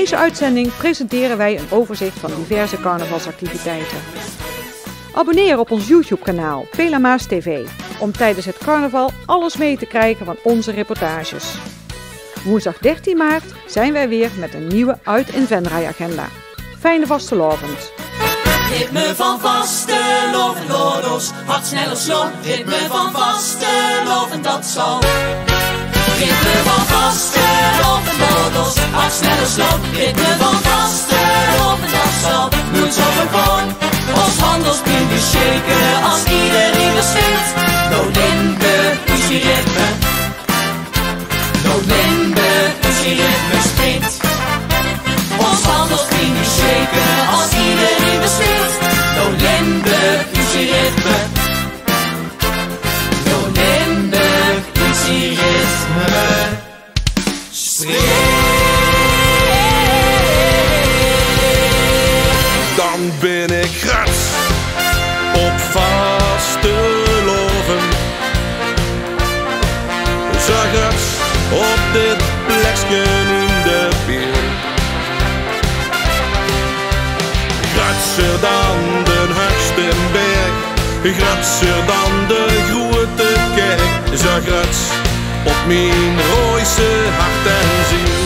deze uitzending presenteren wij een overzicht van diverse carnavalsactiviteiten. Abonneer op ons YouTube-kanaal Pelamaas TV om tijdens het carnaval alles mee te krijgen van onze reportages. Woensdag 13 maart zijn wij weer met een nieuwe Uit in Venray agenda. Fijne vastelovend! Ritme van vastelovend, Lordos, hard sneller slow. Ritme van vastelovend, dat zal. Ritme van vastelovend, Lordos, hard sneller slow. Ritme van vastelovend, dat zal. Moet zo gewoon ons handelspunt shaken als iedereen er zit. No Limburg, push je ritme. No Limburg, push je ritme, springt. Ons handelspunt shaken als iedereen er zit. No Limburg, push je ritme. No Limburg, push je ritme, springt. Dan ben ik grats op vasteloven. Zo grats op dit plekje in de buurt. Gratser dan de hoogste berg, gratser dan de grote kerk. Zo grats op mijn rooise hart en ziel.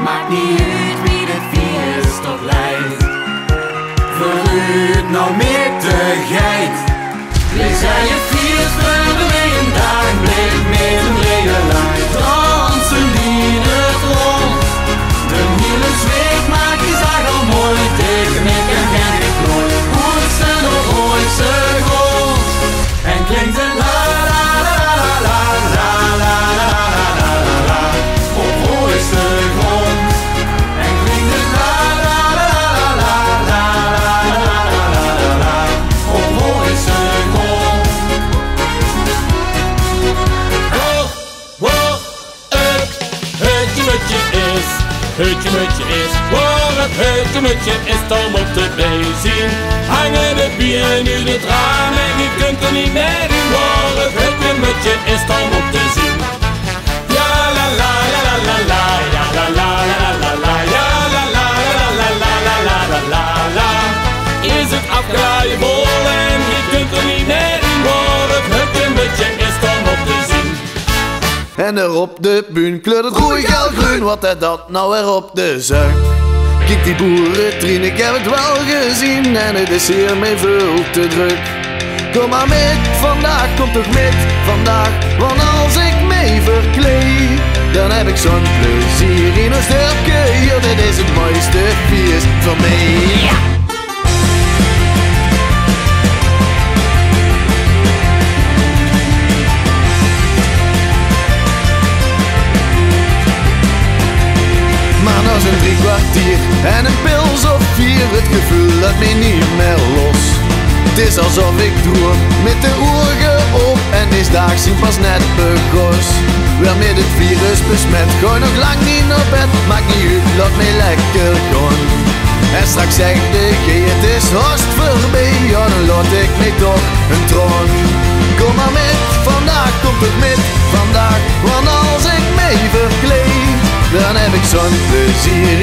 Maakt niet uit wie de virus tot leidt. Verhuurt nou meer te geit. We zijn je viers voor de een dag. Bleek meer een brede lijn. Dansen in het rond. De hele zweek maakt die zaak al mooi. Tegen ik en Henrik Klooi. Hoorste nog ooitse grond. En klinkt het la la la la la la la la la la. Op ooitse grond. Heutje is, waar het heutje is om op te bezien. Hangen de bieren nu het raam en je kunt er niet meer in. Waar het heutje is om op te zien. Ja la la la la la la, ja la la la la la, ja la la la la la la la la la la. Is het afdraaien vol en je kunt er niet meer in. Waar het heutje is om op te zien. En er op de buun kleurt het groen, geel, groen. Wat is dat nou weer op de zuin? Kijk die boerentrien, ik heb het wel gezien. En het is hiermee veel te druk. Kom maar met, vandaag, kom toch met, vandaag. Want als ik mee verkleed, dan heb ik zo'n plezier in een stukje hier. Dit is het mooiste feest voor mij. Ja! Maar als een 3 kwartier en een pils of 4, het gevoel laat me niet meer los. Het is alsof ik droom met de ogen op en deze dag zien pas net begos. Weer met het virus besmet, gooi nog lang niet naar bed. Maakt niet uit, laat me lekker gaan. En straks zegt de G, het is haast voorbij. Ja, dan laat ik me toch een troon. Kom maar met, vandaag komt het met, vandaag. Want als ik mee verkleed, dan heb ik zo'n plezier